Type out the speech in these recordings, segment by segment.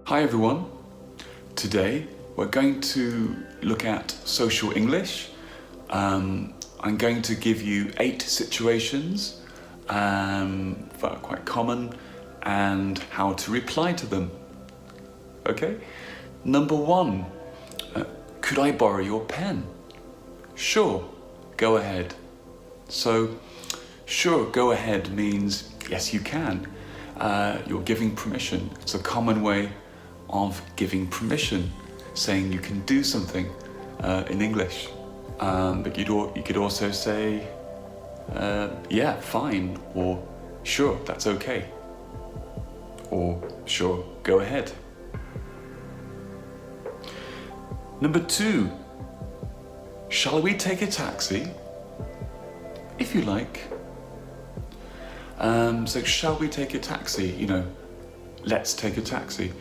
Hi everyone. Today we're going to look at social English. I'm going to give you 8 situations that are quite common and how to reply to them. Okay? Number 1, could I borrow your pen? Sure, go ahead. So, sure, go ahead means yes, you can. You're giving permission. It's a common way of giving permission, saying you can do something in English. But you could also say, yeah, fine, or sure, that's okay, or sure, go ahead. Number 2, shall we take a taxi? If you like. So shall we take a taxi? You know, let's take a taxi.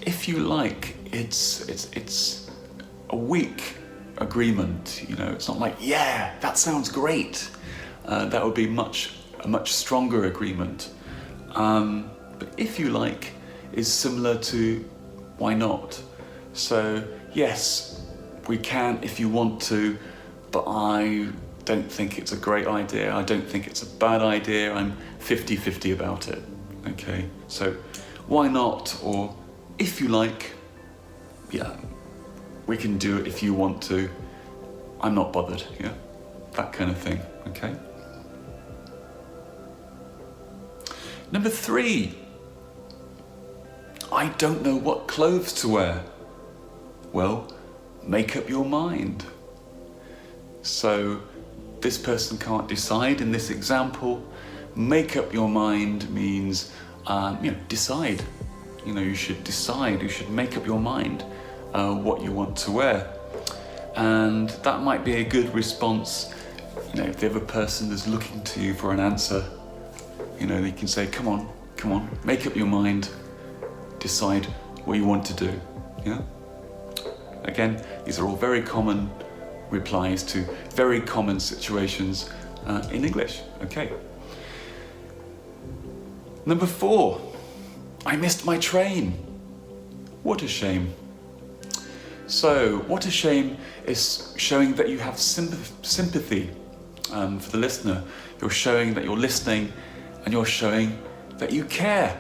If you like, it's a weak agreement. You know, it's not like, yeah, that sounds great. That would be a much stronger agreement. But if you like is similar to why not? So yes, we can if you want to, but I don't think it's a great idea. I don't think it's a bad idea. I'm 50-50 about it. Okay, so why not? Or if you like, yeah, we can do it if you want to. I'm not bothered, yeah, that kind of thing, okay? Number 3, I don't know what clothes to wear. Well, make up your mind. So this person can't decide in this example. Make up your mind means, decide. You know, you should decide, you should make up your mind what you want to wear. And that might be a good response, you know, if the other person is looking to you for an answer. You know, they can say, come on, make up your mind, decide what you want to do, yeah? Again, these are all very common replies to very common situations in English, okay? Number 4, I missed my train. What a shame. So, what a shame is showing that you have sympathy for the listener. You're showing that you're listening and you're showing that you care.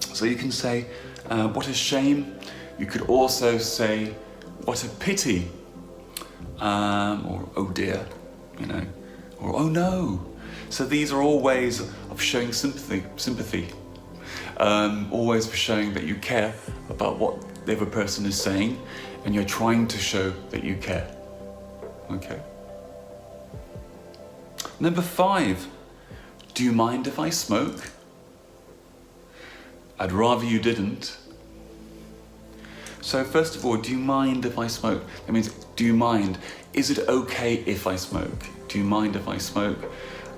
So you can say, what a shame. You could also say, what a pity. Or oh dear, you know, or oh no. So these are all ways of showing sympathy. Always for showing that you care about what the other person is saying, and you're trying to show that you care. Okay. Number 5, do you mind if I smoke? I'd rather you didn't. So first of all, do you mind if I smoke? That means, do you mind? Is it okay if I smoke? Do you mind if I smoke?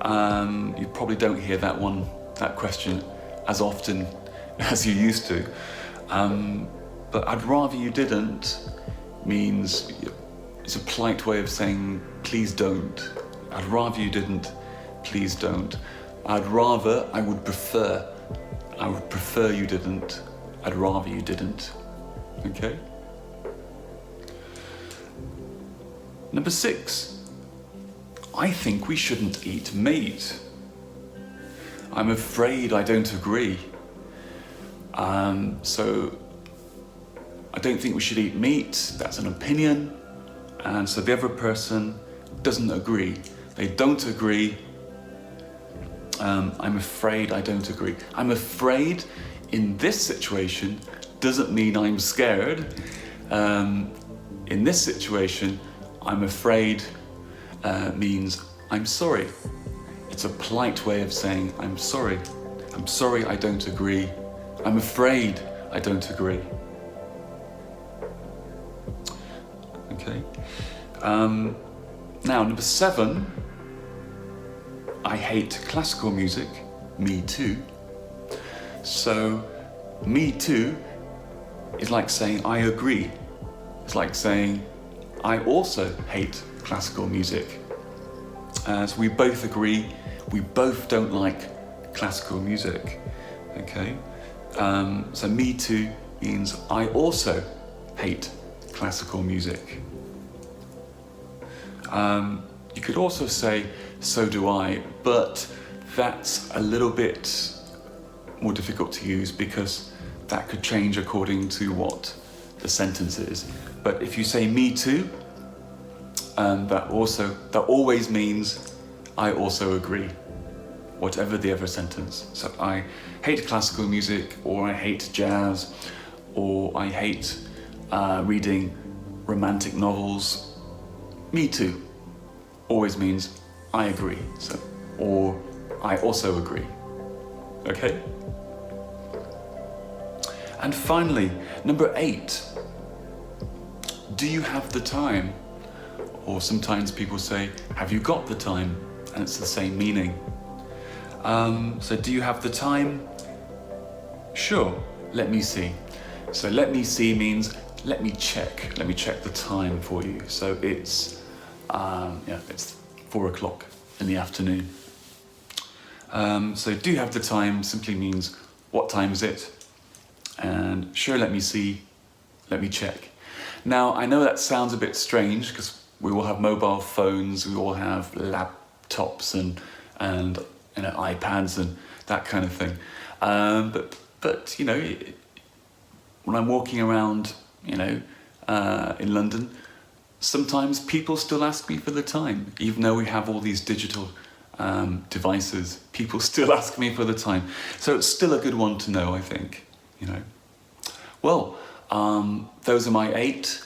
You probably don't hear that question as often as you used to. But I'd rather you didn't means it's a polite way of saying, please don't. I'd rather you didn't, please don't. I would prefer you didn't. I'd rather you didn't. Okay? Number 6, I think we shouldn't eat meat. I'm afraid I don't agree. So I don't think we should eat meat. That's an opinion. And so the other person doesn't agree. They don't agree. I'm afraid I don't agree. I'm afraid in this situation doesn't mean I'm scared. In this situation, I'm afraid means I'm sorry. It's a polite way of saying I'm sorry. I'm sorry I don't agree. I'm afraid I don't agree. Okay. Now, number 7, I hate classical music. Me too. So, me too is like saying I agree. It's like saying I also hate classical music. So we both agree, we both don't like classical music. Okay. So me too means I also hate classical music. You could also say so do I, but that's a little bit more difficult to use because that could change according to what the sentence is. But if you say me too, that always means I also agree, whatever the other sentence. So I hate classical music, or I hate jazz, or I hate reading romantic novels. Me too always means I agree, so, or I also agree. Okay? And finally, number 8. Do you have the time? Or sometimes people say, have you got the time? And it's the same meaning. So do you have the time? Sure, let me see. So let me see means let me check the time for you. So it's it's 4 o'clock in the afternoon. So do you have the time simply means what time is it? And sure, let me see, let me check. Now I know that sounds a bit strange because we all have mobile phones, we all have laptops and iPads and that kind of thing. But you know, when I'm walking around, in London, sometimes people still ask me for the time, even though we have all these digital devices. People still ask me for the time, so it's still a good one to know, I think. Well, those are my 8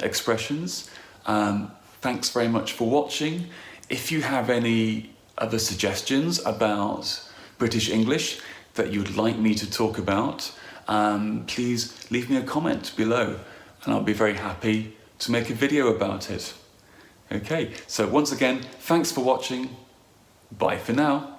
expressions. Thanks very much for watching. If you have any other suggestions about British English that you'd like me to talk about, please leave me a comment below and I'll be very happy to make a video about it. Okay, so once again, thanks for watching. Bye for now.